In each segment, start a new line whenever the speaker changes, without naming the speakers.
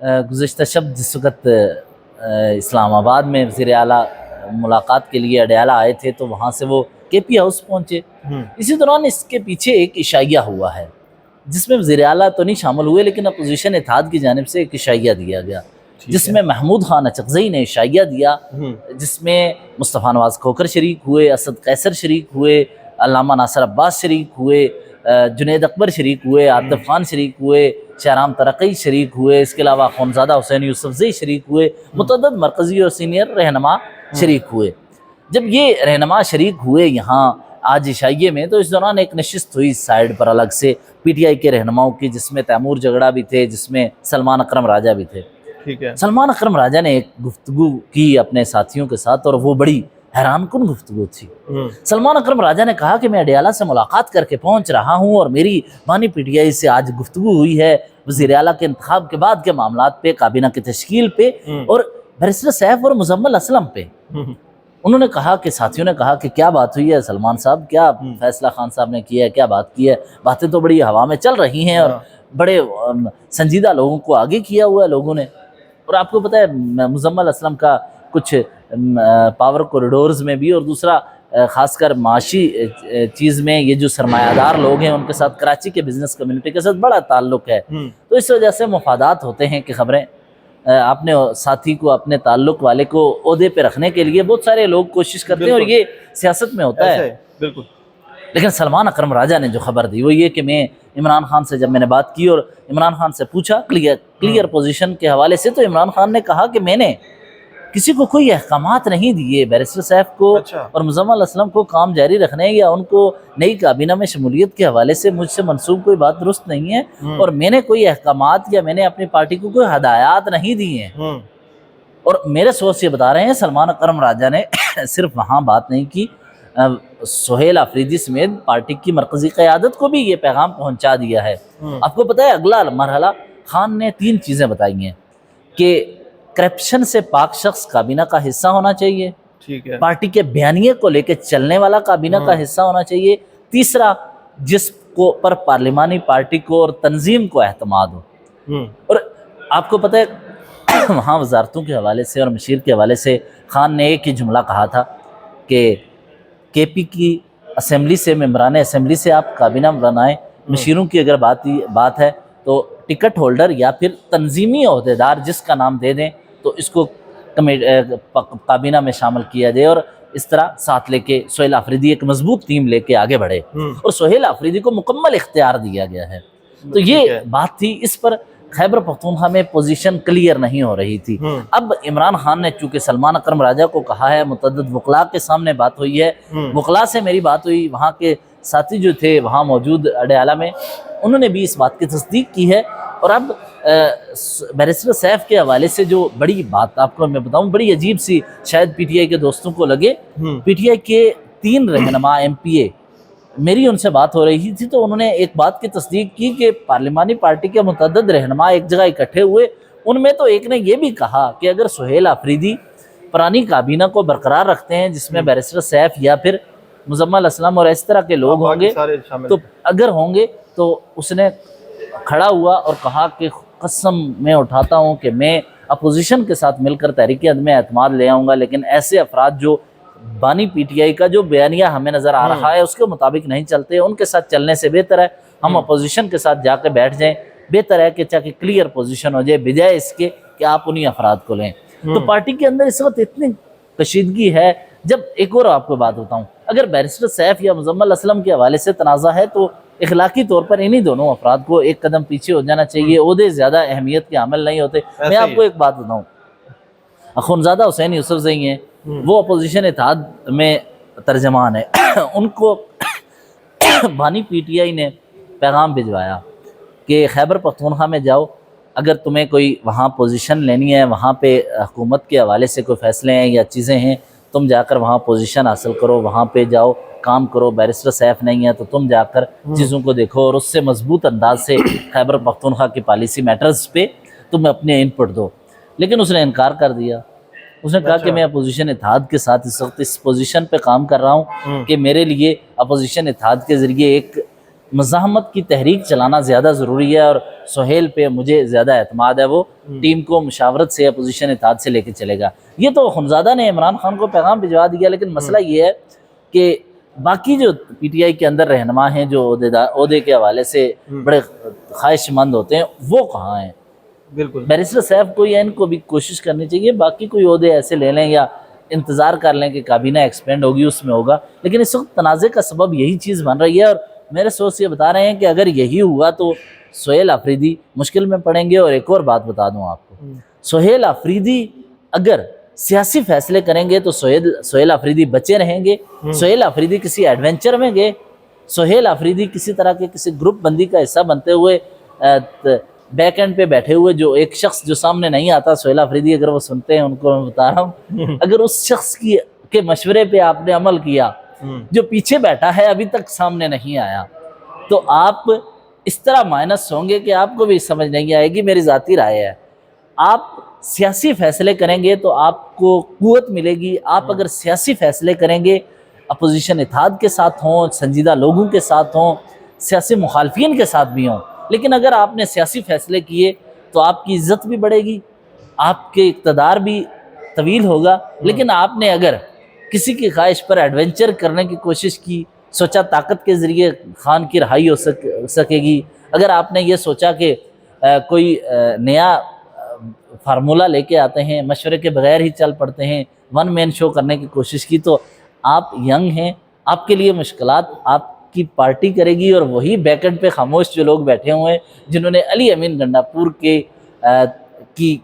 گزشتہ شب جس وقت اسلام آباد میں وزیر اعلیٰ ملاقات کے لیے اڈیالہ آئے تھے تو وہاں سے وہ کے پی ہاؤس پہنچے. اسی دوران اس کے پیچھے ایک عشائیہ ہوا ہے جس میں وزیر اعلیٰ تو نہیں شامل ہوئے لیکن اپوزیشن اتحاد کی جانب سے ایک عشائیہ دیا گیا جس میں محمود خان اچکزئی نے عشائیہ دیا, جس میں مصطفیٰ نواز کھوکھر شریک ہوئے, اسد قیصر شریک ہوئے, علامہ ناصر عباس شریک ہوئے, جنید اکبر شریک ہوئے, عاطف خان شریک ہوئے, شہرام ترقی شریک ہوئے, اس کے علاوہ خونزادہ حسین یوسفزئی شریک ہوئے, متعدد مرکزی اور سینئر رہنما شریک ہوئے. جب یہ رہنما شریک ہوئے یہاں آج عشائیے میں تو اس دوران ایک نشست ہوئی سائڈ پر الگ سے پی ٹی آئی کے رہنماؤں کی, جس میں تیمور جگڑا بھی تھے, جس میں سلمان اکرم راجہ بھی تھے.
ٹھیک ہے.
سلمان اکرم راجہ نے ایک گفتگو کی اپنے ساتھیوں کے ساتھ اور وہ بڑی حیران کن گفتگو تھی. سلمان اکرم راجہ نے کہا کہ میں اڈیالہ سے ملاقات کر کے پہنچ رہا ہوں اور میری بانی پی ٹی آئی سے آج گفتگو ہوئی ہے وزیر اعلیٰ کے انتخاب کے بعد کے معاملات پہ, کابینہ کی تشکیل پہ اور بیرسٹر سیف اور مزمل اسلم پہ. انہوں نے کہا کہ ساتھیوں نے کہا کہ کیا بات ہوئی ہے سلمان صاحب, کیا فیصلہ خان صاحب نے کیا ہے, کیا بات کی ہے؟ باتیں تو بڑی ہوا میں چل رہی ہیں اور بڑے سنجیدہ لوگوں کو آگے کیا ہوا ہے لوگوں نے. اور آپ کو پتہ ہے مزمل اسلم کا کچھ پاور کوریڈورز میں بھی اور دوسرا خاص کر معاشی چیز میں یہ جو سرمایہ دار لوگ ہیں ان کے ساتھ کراچی کے بزنس کمیونٹی کے ساتھ بڑا تعلق ہے. تو اس وجہ سے مفادات ہوتے ہیں کہ خبریں اپنے ساتھی کو, اپنے تعلق والے کو عہدے پہ رکھنے کے لیے بہت سارے لوگ کوشش کرتے ہیں اور یہ سیاست میں ہوتا ہے.
بالکل.
لیکن سلمان اکرم راجہ نے جو خبر دی وہ یہ کہ میں عمران خان سے جب میں نے بات کی اور عمران خان سے پوچھا کلیئر پوزیشن کے حوالے سے, تو عمران خان نے کہا کہ میں نے کسی کو کوئی احکامات نہیں دیے, بیرسٹر سیف کو اور مزمل اسلم کو کام جاری رکھنے یا ان کو نئی کابینہ میں شمولیت کے حوالے سے مجھ سے منسوب کوئی بات درست نہیں ہے اور میں نے کوئی احکامات یا میں نے اپنی پارٹی کو کوئی ہدایات نہیں دی ہیں. اور میرے سورس یہ بتا رہے ہیں سلمان اکرم راجہ نے صرف وہاں بات نہیں کی, سہیل آفریدی سمیت پارٹی کی مرکزی قیادت کو بھی یہ پیغام پہنچا دیا ہے. آپ کو پتہ ہے اگلا مرحلہ خان نے 3 چیزیں بتائی ہیں کہ کرپشن سے پاک شخص کابینہ کا حصہ ہونا چاہیے,
ٹھیک ہے,
پارٹی کے بیانیے کو لے کے چلنے والا کابینہ کا حصہ ہونا چاہیے, تیسرا جس کو پر پارلیمانی پارٹی کو اور تنظیم کو اعتماد ہو. اور آپ کو پتہ ہے وہاں وزارتوں کے حوالے سے اور مشیر کے حوالے سے خان نے ایک ہی جملہ کہا تھا کہ کے پی کی اسمبلی سے, ممبران اسمبلی سے آپ کابینہ بنائیں, مشیروں کی اگر بات ہے تو ٹکٹ ہولڈر یا پھر تنظیمی عہدیدار جس کا نام دے دیں تو اس کو کابینہ میں شامل کیا جائے. اور اس طرح ساتھ لے کے سہیل آفریدی ایک مضبوط ٹیم لے کے آگے بڑھے اور سہیل آفریدی کو مکمل اختیار دیا گیا ہے. تو یہ بات تھی, اس پر خیبر پختونخوا میں پوزیشن کلیئر نہیں ہو رہی تھی. اب عمران خان نے چونکہ سلمان اکرم راجہ کو کہا ہے, متعدد وکلاء کے سامنے بات ہوئی ہے, وکلاء سے میری بات ہوئی, وہاں کے ساتھی جو تھے وہاں موجود اڈیالہ میں انہوں نے بھی اس بات کی تصدیق کی ہے. اور اب بیرسٹر سیف کے حوالے سے جو بڑی بات آپ کو میں بتاؤں, بڑی عجیب سی شاید پی ٹی آئی کے دوستوں کو لگے, پی ٹی آئی کے 3 رہنما ایم پی اے میری ان سے بات ہو رہی تھی تو انہوں نے ایک بات کی تصدیق کی کہ پارلیمانی پارٹی کے متعدد رہنما ایک جگہ اکٹھے ہوئے, ان میں تو ایک نے یہ بھی کہا کہ اگر سہیل آفریدی پرانی کابینہ کو برقرار رکھتے ہیں جس میں بیرسٹر سیف یا پھر مزمل اسلم اور اس طرح کے لوگ ہوں گے تو اگر ہوں گے تو اس نے کھڑا ہوا اور کہا کہ قسم میں اٹھاتا ہوں کہ میں اپوزیشن کے ساتھ مل کر تحریک عدم اعتماد لے آؤں گا, لیکن ایسے افراد جو بانی پی ٹی آئی کا جو بیانیہ ہمیں نظر آ رہا ہے اس کے مطابق نہیں چلتے, ان کے ساتھ چلنے سے بہتر ہے ہم اپوزیشن کے ساتھ جا کے بیٹھ جائیں, بہتر ہے کہ چاہے کلیئر پوزیشن ہو جائے بجائے اس کے کہ آپ انہی افراد کو لیں. تو پارٹی کے اندر اس وقت اتنی کشیدگی ہے. جب ایک اور آپ کو بات بتاؤں, اگر بیرسٹر سیف یا مزمل اسلم کے حوالے سے تنازع ہے تو اخلاقی طور پر انہی دونوں افراد کو ایک قدم پیچھے ہو جانا چاہیے, عہدے زیادہ اہمیت کے حامل نہیں ہوتے. میں آپ کو ایک بات بتاؤں, خونزادہ حسین یوسفزئی ہیں, وہ اپوزیشن اتحاد میں ترجمان ہے, ان کو بانی پی ٹی آئی نے پیغام بھجوایا کہ خیبر پختونخوا میں جاؤ, اگر تمہیں کوئی وہاں پوزیشن لینی ہے, وہاں پہ حکومت کے حوالے سے کوئی فیصلے ہیں یا چیزیں ہیں, تم جا کر وہاں پوزیشن حاصل کرو, وہاں پہ جاؤ کام کرو. بیرسٹر سیف نہیں ہے تو تم جا کر چیزوں کو دیکھو اور اس سے مضبوط انداز سے خیبر پختونخوا کی پالیسی میٹرز پہ تم اپنے ان پٹ دو. لیکن اس نے انکار کر دیا. اس نے کہا کہ میں اپوزیشن اتحاد کے ساتھ اس وقت اس پوزیشن پہ کام کر رہا ہوں کہ میرے لیے اپوزیشن اتحاد کے ذریعے ایک مزاحمت کی تحریک چلانا زیادہ ضروری ہے، اور سہیل پہ مجھے زیادہ اعتماد ہے، وہ ٹیم کو مشاورت سے اپوزیشن اتحاد سے لے کے چلے گا۔ یہ تو خنزادہ نے عمران خان کو پیغام بھجوا دیا، لیکن مسئلہ یہ ہے کہ باقی جو پی ٹی آئی کے اندر رہنما ہیں جو عہدے کے حوالے سے بڑے خواہش مند ہوتے ہیں، وہ کہاں ہیں؟
بالکل
بیرسٹر صاحب کو یا ان کو بھی کوشش کرنی چاہیے باقی کوئی عہدے ایسے لے لیں یا انتظار کر لیں کہ کابینہ ایکسپینڈ ہوگی اس میں ہوگا، لیکن اس وقت تنازع کا سبب یہی چیز بن رہی ہے۔ اور میرے سورس یہ بتا رہے ہیں کہ اگر یہی ہوا تو سہیل آفریدی مشکل میں پڑیں گے۔ اور ایک اور بات بتا دوں آپ کو، سہیل آفریدی اگر سیاسی فیصلے کریں گے تو سہیل آفریدی بچے رہیں گے، سہیل آفریدی کسی ایڈونچر میں گئے، سہیل آفریدی کسی طرح کے کسی گروپ بندی کا حصہ بنتے ہوئے بیک اینڈ پہ بیٹھے ہوئے، جو ایک شخص جو سامنے نہیں آتا، سہیل آفریدی اگر وہ سنتے ہیں ان کو میں بتا رہا ہوں، اگر اس شخص کے مشورے پہ آپ نے عمل کیا جو پیچھے بیٹھا ہے ابھی تک سامنے نہیں آیا، تو آپ اس طرح مائنس ہوں گے کہ آپ کو بھی سمجھ نہیں آئے گی۔ میری ذاتی رائے ہے، آپ سیاسی فیصلے کریں گے تو آپ کو قوت ملے گی۔ آپ اگر سیاسی فیصلے کریں گے اپوزیشن اتحاد کے ساتھ ہوں، سنجیدہ لوگوں کے ساتھ ہوں، سیاسی مخالفین کے ساتھ بھی ہوں، لیکن اگر آپ نے سیاسی فیصلے کیے تو آپ کی عزت بھی بڑھے گی، آپ کے اقتدار بھی طویل ہوگا۔ لیکن آپ نے اگر کسی کی خواہش پر ایڈونچر کرنے کی کوشش کی، سوچا طاقت کے ذریعے خان کی رہائی ہو سکے گی، اگر آپ نے یہ سوچا کہ کوئی نیا فارمولہ لے کے آتے ہیں، مشورے کے بغیر ہی چل پڑتے ہیں، ون مین شو کرنے کی کوشش کی، تو آپ ینگ ہیں، آپ کے لیے مشکلات آپ کی پارٹی کرے گی۔ اور وہی بیک اینڈ پہ خاموش جو لوگ بیٹھے ہوئے ہیں جنہوں نے علی امین گنڈاپور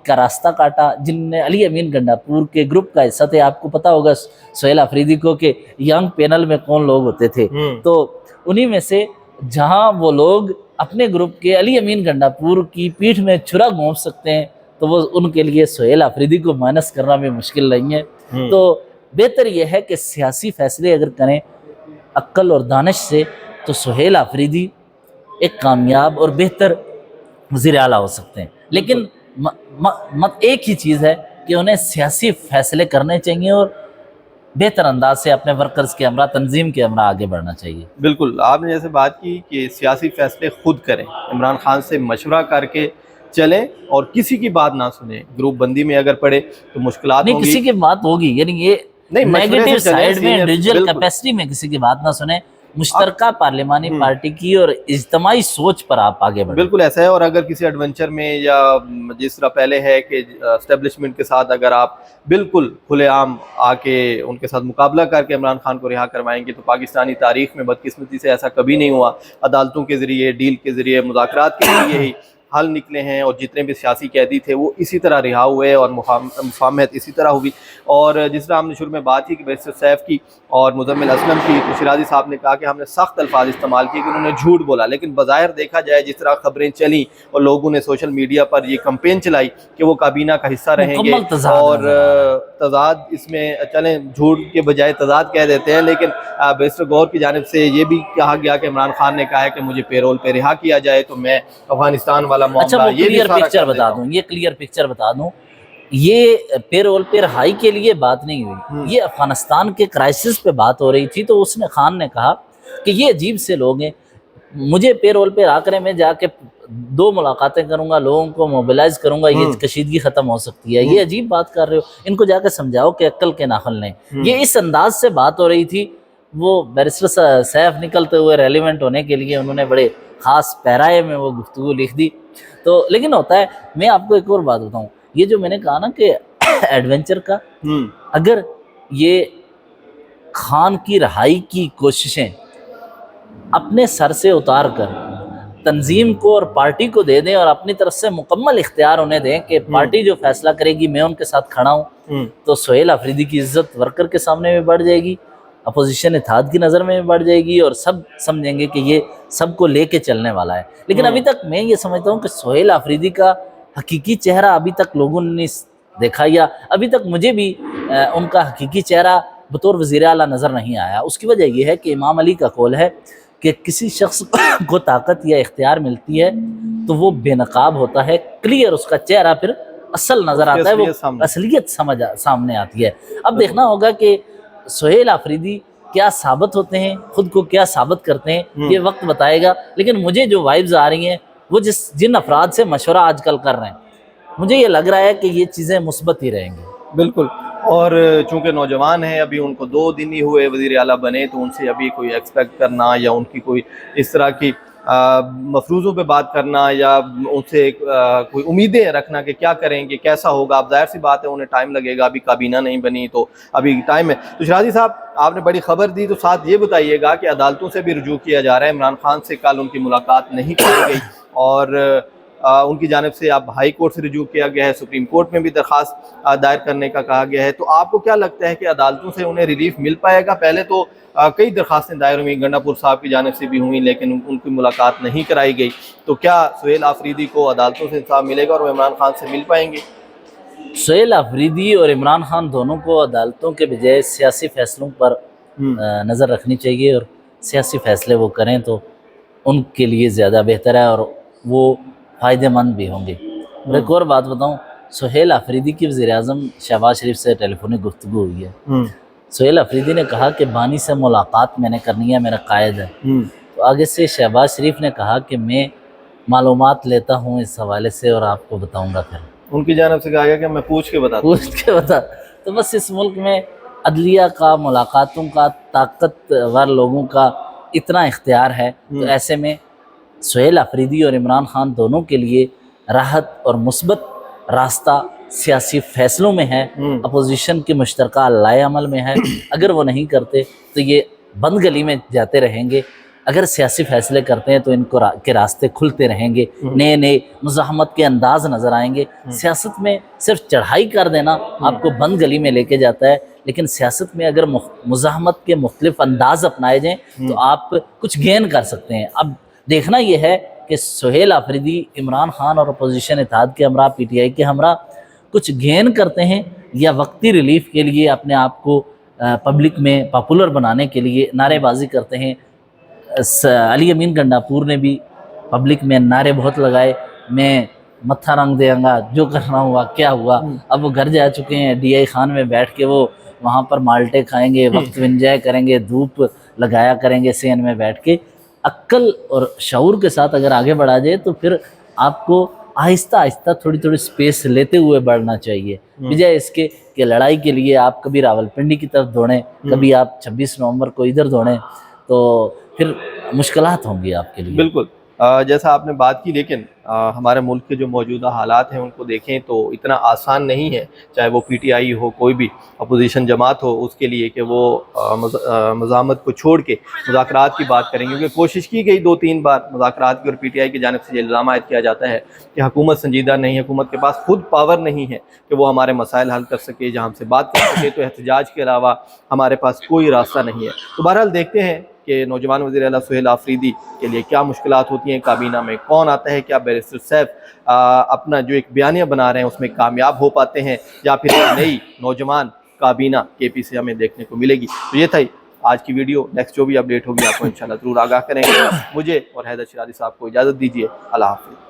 کا راستہ کاٹا، جن نے علی امین گنڈاپور کے گروپ کا حصہ تھے، آپ کو پتہ ہوگا سہیل آفریدی کو کہ ینگ پینل میں کون لوگ ہوتے تھے، تو انہی میں سے جہاں وہ لوگ اپنے گروپ کے علی امین گنڈاپور کی پیٹھ میں چھرا گھونپ سکتے ہیں تو وہ ان کے لیے سہیل آفریدی کو مائنس کرنا بھی مشکل نہیں ہے۔ تو بہتر یہ ہے کہ سیاسی فیصلے اگر کریں عقل اور دانش سے تو سہیل آفریدی ایک کامیاب اور بہتر وزیر اعلیٰ ہو سکتے ہیں، لیکن ایک ہی چیز ہے کہ انہیں سیاسی فیصلے کرنے چاہیے اور بہتر انداز سے اپنے ورکرز کے ہمراہ، تنظیم کے ہمراہ آگے بڑھنا چاہیے۔
بالکل، آپ نے جیسے بات کی کہ سیاسی فیصلے خود کریں، عمران خان سے مشورہ کر کے چلیں اور کسی کی بات نہ سنیں، گروپ بندی میں اگر پڑے تو مشکلات
نہیں،
ہوں گی،
کسی کی بات ہوگی، یعنی یہ نیگیٹو سائیڈ میں انڈیویجول کیپیسٹی میں کسی کی بات نہ سنیں، مشترکہ پارلیمانی پارٹی کی اور اجتماعی سوچ پر آپ آگے بڑھیں۔
بالکل ایسا ہے، اور اگر کسی ایڈونچر میں یا جس طرح پہلے ہے کہ اسٹیبلشمنٹ کے ساتھ اگر آپ بالکل کھلے عام آ کے ان کے ساتھ مقابلہ کر کے عمران خان کو رہا کروائیں گے تو پاکستانی تاریخ میں بدقسمتی سے ایسا کبھی نہیں ہوا، عدالتوں کے ذریعے، ڈیل کے ذریعے، مذاکرات کے ذریعے ہی حل نکلے ہیں، اور جتنے بھی سیاسی قیدی تھے وہ اسی طرح رہا ہوئے اور مفاہمت اسی طرح ہوئی۔ اور جس طرح ہم نے شروع میں بات کی کہ بیرسٹر سیف کی اور مزمل اسلم کی، تو شیرازی صاحب نے کہا کہ ہم نے سخت الفاظ استعمال کیے کہ انہوں نے جھوٹ بولا، لیکن بظاہر دیکھا جائے جس طرح خبریں چلیں اور لوگوں نے سوشل میڈیا پر یہ کمپین چلائی کہ وہ کابینہ کا حصہ رہیں گے، اور تضاد اس میں، چلیں جھوٹ کے بجائے تضاد کہہ دیتے ہیں، لیکن بیرسٹر گور کی جانب سے یہ بھی کہا گیا کہ عمران خان نے کہا ہے کہ مجھے پیرول پہ رہا کیا جائے تو میں افغانستان والا معاملہ یہ بھی سارا
پکچر بتا دوں، یہ کلیئر پکچر بتا دوں، یہ پیرول پہ رہائی کے لیے بات نہیں ہوئی، یہ افغانستان کے کرائسس پہ بات ہو رہی تھی۔ تو اس نے خان نے کہا کہ یہ عجیب سے لوگ ہیں، مجھے پیرول پہ رہا کریں، میں جا کے 2 ملاقاتیں کروں گا، لوگوں کو موبلائز کروں گا، یہ کشیدگی ختم ہو سکتی ہے، یہ عجیب بات کر رہے ہو، ان کو جا کے سمجھاؤ کہ عقل کے ناخن لیں۔ یہ اس انداز سے بات ہو رہی تھی۔ وہ بیرسٹر سیف نکلتے ہوئے ریلیونٹ ہونے کے لیے انہوں نے بڑے خاص پیرائے میں وہ گفتگو لکھ دی، تو لیکن ہوتا ہے۔ میں آپ کو ایک اور بات بتاؤں، یہ جو میں نے کہا نا کہ ایڈونچر کا، اگر یہ خان کی رہائی کی کوششیں اپنے سر سے اتار کر تنظیم کو اور پارٹی کو دے دیں اور اپنی طرف سے مکمل اختیار انہیں دیں کہ پارٹی جو فیصلہ کرے گی میں ان کے ساتھ کھڑا ہوں، تو سہیل آفریدی کی عزت ورکر کے سامنے میں بڑھ جائے گی، اپوزیشن اتحاد کی نظر میں بڑھ جائے گی، اور سب سمجھیں گے کہ یہ سب کو لے کے چلنے والا ہے۔ لیکن ابھی تک میں یہ سمجھتا ہوں کہ سہیل آفریدی کا حقیقی چہرہ ابھی تک لوگوں نے نہیں دیکھا، یا ابھی تک مجھے بھی ان کا حقیقی چہرہ بطور وزیر اعلیٰ نظر نہیں آیا۔ اس کی وجہ یہ ہے کہ امام علی کا قول ہے کہ کسی شخص کو طاقت یا اختیار ملتی ہے تو وہ بے نقاب ہوتا ہے، کلیئر اس کا چہرہ پھر اصل نظر آتا ہے، وہ اصلیت سامنے آتی ہے۔ اب دیکھنا ہوگا کہ سہیل آفریدی کیا ثابت ہوتے ہیں، خود کو کیا ثابت کرتے ہیں، یہ وقت بتائے گا. لیکن مجھے جو وائبز آ رہی ہیں وہ جن افراد سے مشورہ آج کل کر رہے ہیں، مجھے یہ لگ رہا ہے کہ یہ چیزیں مثبت ہی رہیں گی.
بالکل. اور چونکہ نوجوان ہیں، ابھی ان کو 2 دن ہی ہوئے وزیر اعلیٰ بنے، تو ان سے ابھی کوئی ایکسپیکٹ کرنا یا ان کی کوئی اس طرح کی مفروضوں پہ بات کرنا یا ان سے کوئی امیدیں رکھنا کہ کیا کریں گے، کیسا ہوگا، اب ظاہر سی بات ہے انہیں ٹائم لگے گا، ابھی کابینہ نہیں بنی تو ابھی ٹائم ہے. تو شیرازی صاحب، آپ نے بڑی خبر دی، تو ساتھ یہ بتائیے گا کہ عدالتوں سے بھی رجوع کیا جا رہا ہے. عمران خان سے کل ان کی ملاقات نہیں کی گئی اور ان کی جانب سے اب ہائی کورٹ سے رجوع کیا گیا ہے، سپریم کورٹ میں بھی درخواست دائر کرنے کا کہا گیا ہے. تو آپ کو کیا لگتا ہے کہ عدالتوں سے انہیں ریلیف مل پائے گا؟ پہلے تو کئی درخواستیں دائر ہوئیں، گنڈا پور صاحب کی جانب سے بھی ہوئیں، لیکن ان کی ملاقات نہیں کرائی گئی. تو کیا سہیل آفریدی کو عدالتوں سے انصاف ملے گا اور وہ عمران خان سے مل پائیں گے؟
سہیل آفریدی اور عمران خان دونوں کو عدالتوں کے بجائے سیاسی فیصلوں پر نظر رکھنی چاہیے، اور سیاسی فیصلے وہ کریں تو ان کے لیے زیادہ بہتر ہے اور وہ فائدہ مند بھی ہوں گے. اور ایک اور بات بتاؤں، سہیل آفریدی کی وزیر اعظم شہباز شریف سے ٹیلی فونک گفتگو ہوئی ہے. سہیل آفریدی نے کہا کہ بانی سے ملاقات میں نے کرنی ہے، میرا قائد ہے. تو آگے سے شہباز شریف نے کہا کہ میں معلومات لیتا ہوں اس حوالے سے اور آپ کو بتاؤں گا. پھر
ان کی جانب سے کہا گیا کہ میں پوچھ کے
بتا. تو بس اس ملک میں عدلیہ کا، ملاقاتوں کا، طاقتور لوگوں کا اتنا اختیار ہے، تو ایسے میں سہیل آفریدی اور عمران خان دونوں کے لیے راحت اور مثبت راستہ سیاسی فیصلوں میں ہے، اپوزیشن کے مشترکہ لائے عمل میں ہے. اگر وہ نہیں کرتے تو یہ بند گلی میں جاتے رہیں گے. اگر سیاسی فیصلے کرتے ہیں تو ان کو کے راستے کھلتے رہیں گے، نئے نئے مزاحمت کے انداز نظر آئیں گے. سیاست میں صرف چڑھائی کر دینا آپ کو بند گلی میں لے کے جاتا ہے، لیکن سیاست میں اگر مزاحمت کے مختلف انداز اپنائے جائیں تو آپ کچھ گین کر سکتے ہیں. اب دیکھنا یہ ہے کہ سہیل آفریدی عمران خان اور اپوزیشن اتحاد کے ہمراہ، پی ٹی آئی کے ہمراہ کچھ گین کرتے ہیں یا وقتی ریلیف کے لیے اپنے آپ کو پبلک میں پاپولر بنانے کے لیے نعرے بازی کرتے ہیں. علی امین گنڈاپور نے بھی پبلک میں نعرے بہت لگائے، میں متھا رنگ دے گا، جو کرنا ہوا کیا ہوا. اب وہ گھر جا چکے ہیں، ڈی آئی خان میں بیٹھ کے وہ وہاں پر مالٹے کھائیں گے، وقت انجوائے کریں گے، دھوپ لگایا کریں گے سی این میں بیٹھ کے. عقل اور شعور کے ساتھ اگر آگے بڑھا جائے تو پھر آپ کو آہستہ آہستہ تھوڑی تھوڑی سپیس لیتے ہوئے بڑھنا چاہیے، بجائے اس کے کہ لڑائی کے لیے آپ کبھی راولپنڈی کی طرف دوڑیں، کبھی آپ 26 نومبر کو ادھر دوڑیں، تو پھر مشکلات ہوں گی آپ کے لیے.
بالکل. جیسا آپ نے بات کی، لیکن ہمارے ملک کے جو موجودہ حالات ہیں ان کو دیکھیں تو اتنا آسان نہیں ہے، چاہے وہ پی ٹی آئی ہو، کوئی بھی اپوزیشن جماعت ہو، اس کے لیے کہ وہ مزاحمت کو چھوڑ کے مذاکرات کی بات کریں. کیونکہ کوشش کی گئی 2-3 بار مذاکرات کی، اور پی ٹی آئی کی جانب سے یہ الزام عائد کیا جاتا ہے کہ حکومت سنجیدہ نہیں ہے، حکومت کے پاس خود پاور نہیں ہے کہ وہ ہمارے مسائل حل کر سکے، جہاں ہم سے بات کر سکے تو احتجاج کے علاوہ ہمارے پاس کوئی راستہ نہیں ہے. تو بہرحال دیکھتے ہیں کہ نوجوان وزیر اعلیٰ سہیل آفریدی کے لیے کیا مشکلات ہوتی ہیں، کابینہ میں کون آتا ہے، کیا بیرسٹر سیف اپنا جو ایک بیانیہ بنا رہے ہیں اس میں کامیاب ہو پاتے ہیں، یا پھر ایک نئی نوجوان کابینہ کے پی سے ہمیں دیکھنے کو ملے گی. تو یہ تھا آج کی ویڈیو. نیکسٹ جو بھی اپڈیٹ ہوگی آپ کو انشاءاللہ ضرور آگاہ کریں گے. مجھے اور حیدر شیرازی صاحب کو اجازت دیجیے. اللہ حافظ.